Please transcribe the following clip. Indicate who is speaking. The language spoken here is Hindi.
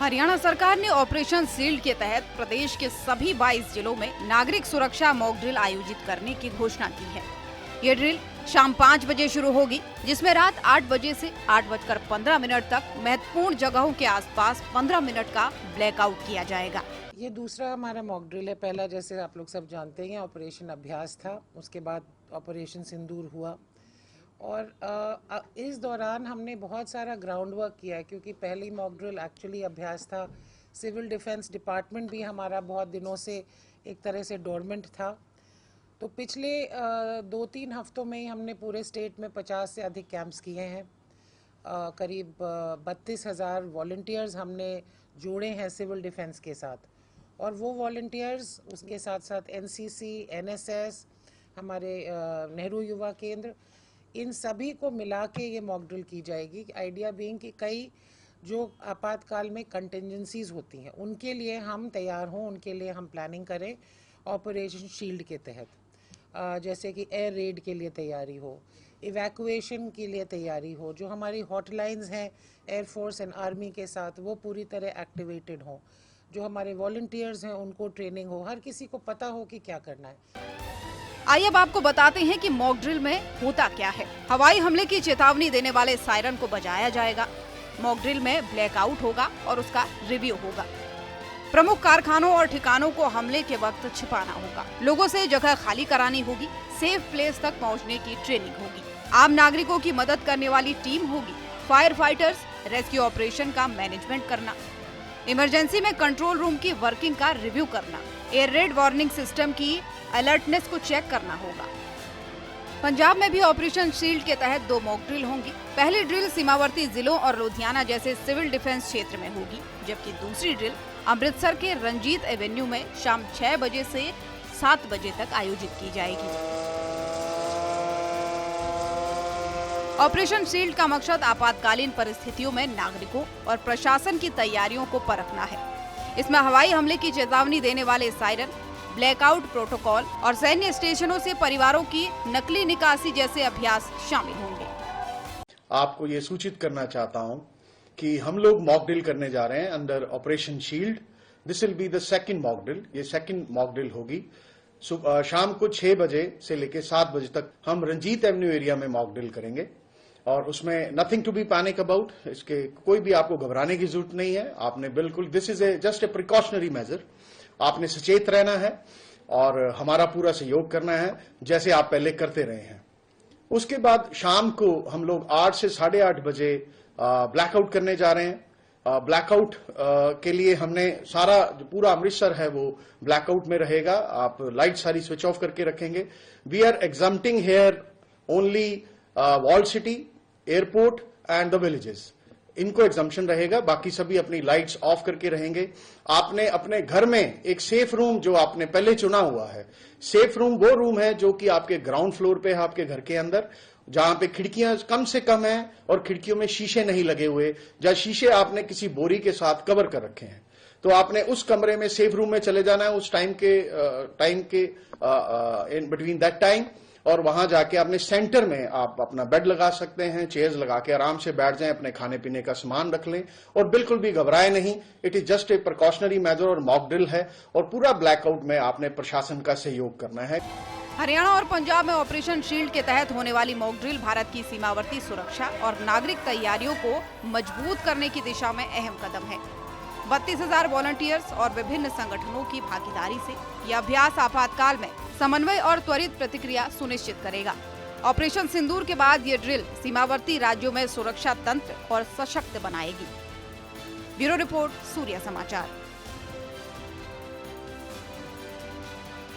Speaker 1: हरियाणा सरकार ने ऑपरेशन शील्ड के तहत प्रदेश के सभी 22 जिलों में नागरिक सुरक्षा मॉक ड्रिल आयोजित करने की घोषणा की है। ये ड्रिल शाम 5 बजे शुरू होगी, जिसमें रात 8 बजे से 8:15 तक महत्वपूर्ण जगहों के आसपास 15 मिनट का ब्लैकआउट किया जाएगा।
Speaker 2: ये दूसरा हमारा मॉक ड्रिल है। पहला, जैसे आप लोग सब जानते हैं, ऑपरेशन अभ्यास था, उसके बाद ऑपरेशन सिंदूर हुआ और इस दौरान हमने बहुत सारा ग्राउंड वर्क किया है, क्योंकि पहली मॉक ड्रिल एक्चुअली अभ्यास था। सिविल डिफेंस डिपार्टमेंट भी हमारा बहुत दिनों से एक तरह से डोरमेंट था। तो पिछले 2-3 हफ्तों में ही हमने पूरे स्टेट में 50 से अधिक कैंप्स किए हैं। करीब 32,000 वॉलंटियर्स हमने जोड़े हैं सिविल डिफेंस के साथ, और वो वॉलंटियर्स उसके साथ साथ एनसीसी, एनएसएस, हमारे नेहरू युवा केंद्र, इन सभी को मिला के ये मॉक ड्रिल की जाएगी। आइडिया बीइंग कि कई जो आपातकाल में कंटिजेंसीज होती हैं उनके लिए हम तैयार हों, उनके लिए हम प्लानिंग करें ऑपरेशन शील्ड के तहत। जैसे कि एयर रेड के लिए तैयारी हो, इवैक्यूएशन के लिए तैयारी हो, जो हमारी हॉटलाइंस हैं एयरफोर्स एंड आर्मी के साथ वो पूरी तरह एक्टिवेटेड हों, जो हमारे वॉलंटियर्स हैं उनको ट्रेनिंग हो, हर किसी को पता हो कि क्या करना है।
Speaker 1: आइए अब आपको बताते हैं कि मॉक ड्रिल में होता क्या है। हवाई हमले की चेतावनी देने वाले सायरन को बजाया जाएगा। मॉक ड्रिल में ब्लैकआउट होगा और उसका रिव्यू होगा। प्रमुख कारखानों और ठिकानों को हमले के वक्त छिपाना होगा। लोगों से जगह खाली करानी होगी। सेफ प्लेस तक पहुंचने की ट्रेनिंग होगी। आम नागरिकों की मदद करने वाली टीम होगी। फायर फाइटर्स, रेस्क्यू ऑपरेशन का मैनेजमेंट करना, इमरजेंसी में कंट्रोल रूम की वर्किंग का रिव्यू करना, एयर रेड वार्निंग सिस्टम की अलर्टनेस को चेक करना होगा। पंजाब में भी ऑपरेशन शील्ड के तहत 2 मॉक ड्रिल होंगी। पहली ड्रिल सीमावर्ती जिलों और लुधियाना जैसे सिविल डिफेंस क्षेत्र में होगी, जबकि दूसरी ड्रिल अमृतसर के रंजीत एवेन्यू में शाम 6 बजे से 7 बजे तक आयोजित की जाएगी। ऑपरेशन शील्ड का मकसद आपातकालीन परिस्थितियों में नागरिकों और प्रशासन की तैयारियों को परखना है। इसमें हवाई हमले की चेतावनी देने वाले सायरन, ब्लैकआउट प्रोटोकॉल और सैन्य स्टेशनों से परिवारों की नकली निकासी जैसे अभ्यास शामिल होंगे।
Speaker 3: आपको ये सूचित करना चाहता हूं कि हम लोग मॉक ड्रिल करने जा रहे हैं under operation shield. This will be the second mock drill. ये सेकंड मॉक ड्रिल होगी। शाम को 6 बजे से लेकर 7 बजे तक हम रंजीत एवेन्यू एरिया में मॉक ड्रिल करेंगे, और उसमें nothing to be panic about. इसके कोई भी आपको घबराने की जरूरत नहीं है। आपने बिल्कुल, this is just a precautionary major. आपने सचेत रहना है और हमारा पूरा सहयोग करना है, जैसे आप पहले करते रहे हैं। उसके बाद शाम को हम लोग 8 से 8:30 बजे ब्लैकआउट करने जा रहे हैं। ब्लैकआउट के लिए हमने सारा जो पूरा अमृतसर है वो ब्लैकआउट में रहेगा। आप लाइट सारी स्विच ऑफ करके रखेंगे। We are exempting here only wall city, airport and the villages. इनको एग्जम्पशन रहेगा, बाकी सभी अपनी लाइट्स ऑफ करके रहेंगे। आपने अपने घर में एक सेफ रूम जो आपने पहले चुना हुआ है, सेफ रूम वो रूम है जो कि आपके ग्राउंड फ्लोर पे है, आपके घर के अंदर, जहां पे खिड़कियां कम से कम हैं और खिड़कियों में शीशे नहीं लगे हुए, जहां शीशे आपने किसी बोरी के साथ कवर कर रखे हैं। तो आपने उस कमरे में, सेफ रूम में चले जाना है उस टाइम के इन बिटवीन दैट टाइम, और वहां जाके आपने सेंटर में आप अपना बेड लगा सकते हैं, चेयर्स लगा के आराम से बैठ जाएं, अपने खाने पीने का सामान रख लें और बिल्कुल भी घबराए नहीं। It is just a precautionary major और मॉक ड्रिल है, और पूरा ब्लैकआउट में आपने प्रशासन का सहयोग करना है।
Speaker 1: हरियाणा और पंजाब में ऑपरेशन शील्ड के तहत होने वाली मॉक ड्रिल भारत की सीमावर्ती सुरक्षा और नागरिक तैयारियों को मजबूत करने की दिशा में अहम कदम है। 32,000 वॉलंटियर्स और विभिन्न संगठनों की भागीदारी से यह अभ्यास आपातकाल में समन्वय और त्वरित प्रतिक्रिया सुनिश्चित करेगा। ऑपरेशन सिंदूर के बाद ये ड्रिल सीमावर्ती राज्यों में सुरक्षा तंत्र और सशक्त बनाएगी। ब्यूरो रिपोर्ट, सूर्य समाचार।